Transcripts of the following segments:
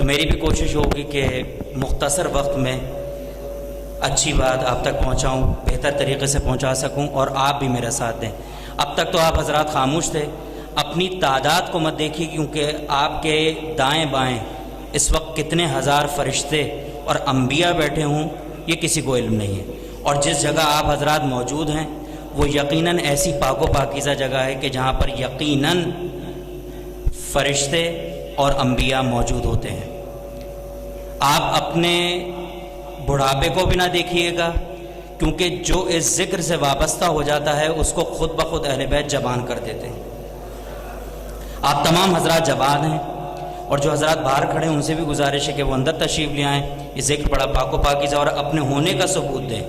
تو میری بھی کوشش ہوگی کہ مختصر وقت میں اچھی بات آپ تک پہنچاؤں، بہتر طریقے سے پہنچا سکوں، اور آپ بھی میرا ساتھ دیں۔ اب تک تو آپ حضرات خاموش تھے، اپنی تعداد کو مت دیکھیے، کیونکہ آپ کے دائیں بائیں اس وقت کتنے ہزار فرشتے اور انبیاء بیٹھے ہوں یہ کسی کو علم نہیں ہے، اور جس جگہ آپ حضرات موجود ہیں وہ یقیناً ایسی پاک و پاکیزہ جگہ ہے کہ جہاں پر یقیناً فرشتے اور انبیاء موجود ہوتے ہیں۔ آپ اپنے بڑھاپے کو بھی نہ دیکھیے گا، کیونکہ جو اس ذکر سے وابستہ ہو جاتا ہے اس کو خود بخود اہل بیت جوان کر دیتے ہیں۔ آپ تمام حضرات جوان ہیں، اور جو حضرات باہر کھڑے ہیں ان سے بھی گزارش ہے کہ وہ اندر تشریف لے آئیں، یہ ذکر بڑا پاک و پاکیزہ اور اپنے ہونے کا ثبوت دیں،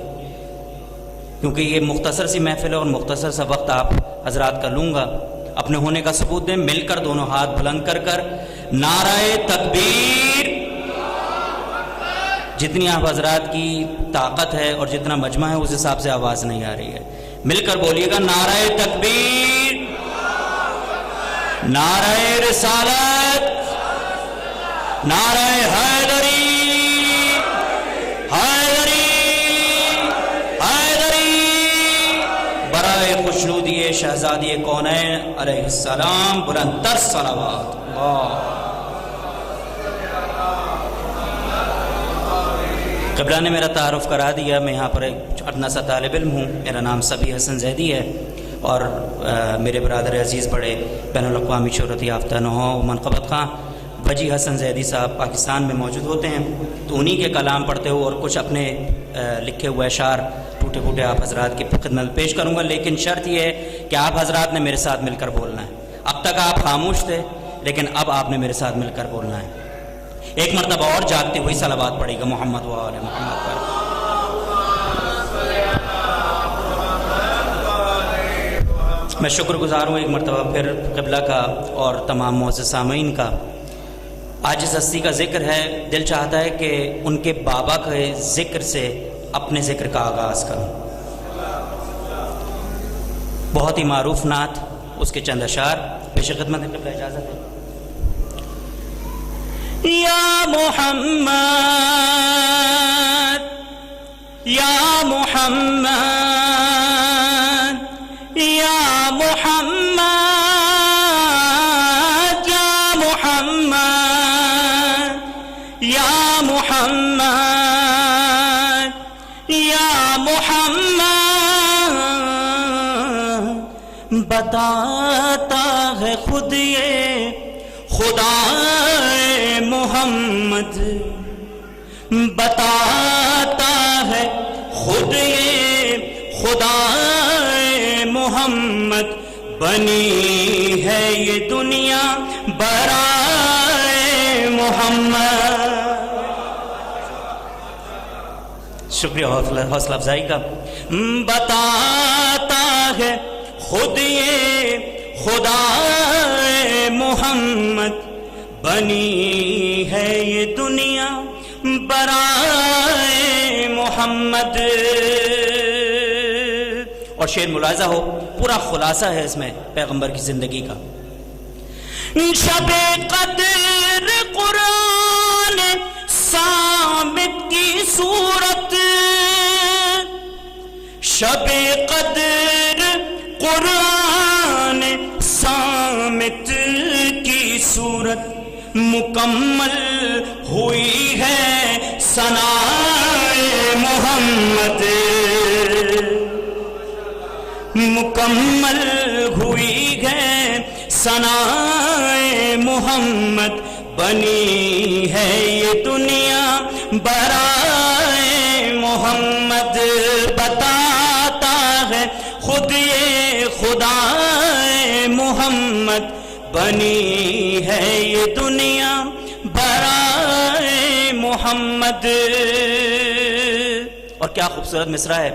کیونکہ یہ مختصر سی محفل ہے اور مختصر سا وقت آپ حضرات کا لوں گا۔ اپنے ہونے کا ثبوت دیں، مل کر دونوں ہاتھ بلند کر کر نعرہ تکبیر، جتنی آپ حضرات کی طاقت ہے اور جتنا مجمع ہے اس حساب سے آواز نہیں آ رہی ہے، مل کر بولیے گا نعرہ تکبیر، نعرہ رسالت، نعرہ حیدری، حیدری، حیدری، برائے خوشنودی شہزادی کونین علیہ السلام، بلند تر صلوات۔ اللہ قبلہ نے میرا تعارف کرا دیا، میں یہاں پر ایک اپنا سا طالب علم ہوں، میرا نام سبی حسن زیدی ہے، اور میرے برادر عزیز بڑے بین الاقوامی شہرت یافتہ نہو منقبت خاں وجی حسن زیدی صاحب پاکستان میں موجود ہوتے ہیں، تو انہی کے کلام پڑھتے ہوئے اور کچھ اپنے لکھے ہوئے اشعار ٹوٹے پھوٹے آپ حضرات کی خدمت پیش کروں گا، لیکن شرط یہ ہے کہ آپ حضرات نے میرے ساتھ مل کر بولنا ہے۔ اب تک آپ خاموش تھے، لیکن اب آپ نے میرے ساتھ مل کر بولنا ہے۔ ایک مرتبہ اور جاگتی ہوئی صلوات پڑھے گا محمد و آل محمد پر۔ میں شکر گزار ہوں ایک مرتبہ پھر قبلہ کا اور تمام معزز سامعین کا۔ آج اس ہستی کا ذکر ہے، دل چاہتا ہے کہ ان کے بابا کے ذکر سے اپنے ذکر کا آغاز کروں۔ بہت ہی معروف نعت، اس کے چند اشعار پیش خدمت ہے، قبلہ اجازت ہے۔ یا محمد، یا محمد، یا محمد، یا محمد، یا محمد، یا محمد، بتاتا ہے خود یہ خدا محمد، بتاتا ہے خود یہ خدا محمد، بنی ہے یہ دنیا برائے محمد۔ شکریہ حوصلہ افزائی کا۔ بتاتا ہے خود یہ خدا محمد، بنی ہے یہ دنیا برائے محمد۔ اور شعر ملاحظہ ہو، پورا خلاصہ ہے اس میں پیغمبر کی زندگی کا۔ شب قدر قرآن صامت کی صورت، شب قدر قرآن صامت کی صورت، مکمل ہوئی ہے ثنائے محمد، مکمل ہوئی ہے ثنائے محمد، بنی ہے یہ دنیا برائے محمد، بتاتا ہے خود یہ خدا محمد، بنی ہے یہ دنیا برائے محمد۔ اور کیا خوبصورت مصرع ہے۔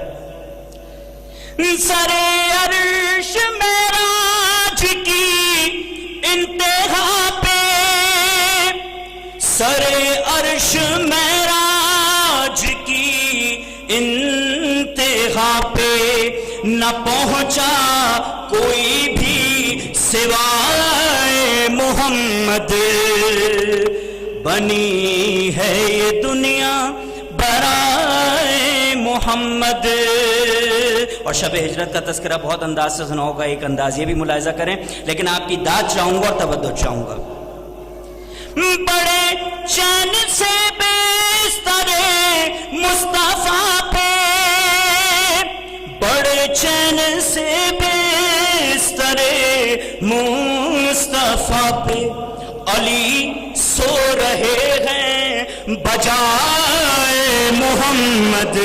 سر عرش معراج کی انتہا پہ، سر عرش معراج کی انتہا پہ، نہ پہنچا کوئی بھی سوائے محمد، بنی ہے یہ دنیا برائے محمد. اور شب ہجرت کا تذکرہ بہت انداز سے سنا ہوگا. ایک انداز یہ بھی ملاحظہ کریں, لیکن آپ کی داد چاہوں گا اور توجہ چاہوں گا. بڑے چین سے بستر مصطفیٰ پہ, بڑے چین سے بستر مصطفیٰ پہ علی سو رہے ہیں بجائے محمد.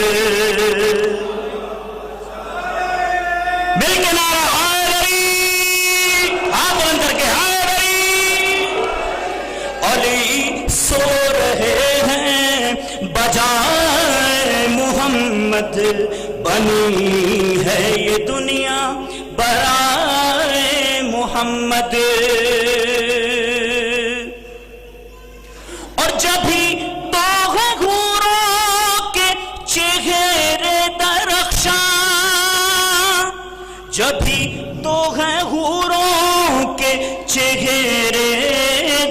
مل کے نعرہ ہائے علی, آپ بلند کر کے ہائے علی. علی سو رہے ہیں بجائے محمد. بنی ہے یہ دنیا برائے محمد. اور جب ہی تو ہے حوروں کے چہرے درخشاں, جب بھی تو ہے حوروں کے چہرے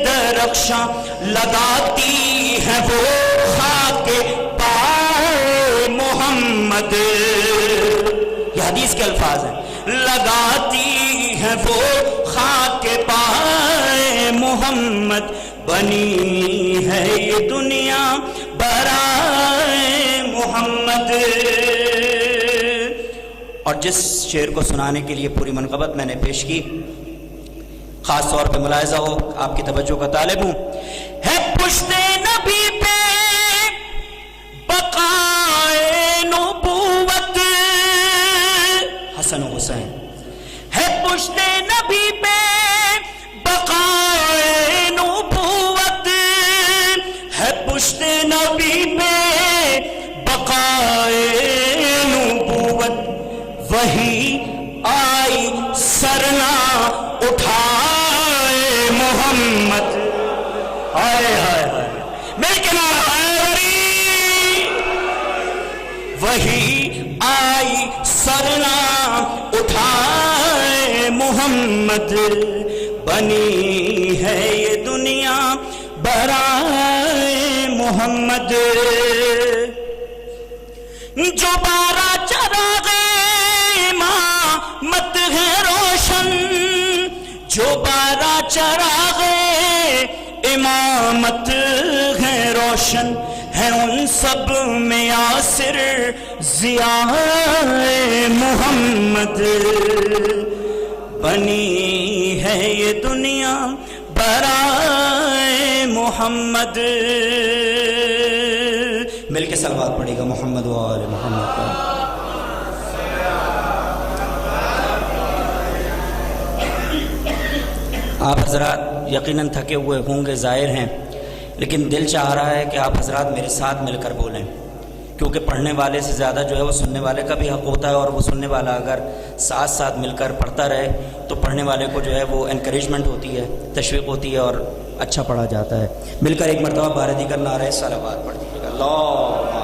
درخشاں, لگاتی ہے وہ خاک پائے محمد. یہ حدیث کے الفاظ ہیں. لگاتی ہے وہ خاک پائے محمد. بنی ہے یہ دنیا برائے محمد. اور جس شعر کو سنانے کے لیے پوری منقبت میں نے پیش کی, خاص طور پہ ملاحظہ ہو, آپ کی توجہ کا طالب ہوں. ہے پشت نبی پہ بقائے نبوت, حسن و حسین. ہے پشت نبی پہ بقائے نبوت, ہے پشت نبی پہ بقائے نبوت. وہی آئی سرنا اٹھائے محمد. ہائے ہائے ہائے, مل کے نعرہ ہائے علی. وہی آئی سرنا اٹھائے محمد. بنی ہے یہ دنیا برائے محمد. جو بارہ چراغ امامت ہے روشن, جو بارہ چراغ امامت ہے روشن, ہے ان سب میں یاسر ضیاء محمد. بنی ہے یہ دنیا برائے محمد. مل کے صلوات پڑھے گا محمد و آل محمد پر. آپ حضرات یقیناً تھکے ہوئے ہوں گے, ظاہر ہیں, لیکن دل چاہ رہا ہے کہ آپ حضرات میرے ساتھ مل کر بولیں, کیونکہ پڑھنے والے سے زیادہ جو ہے وہ سننے والے کا بھی حق ہوتا ہے. اور وہ سننے والا اگر ساتھ ساتھ مل کر پڑھتا رہے تو پڑھنے والے کو جو ہے وہ انکریجمنٹ ہوتی ہے, تشویق ہوتی ہے, اور اچھا پڑھا جاتا ہے. مل کر ایک مرتبہ بار دیگر نعرہ صلوات پڑھ دیجیے گا. اللہ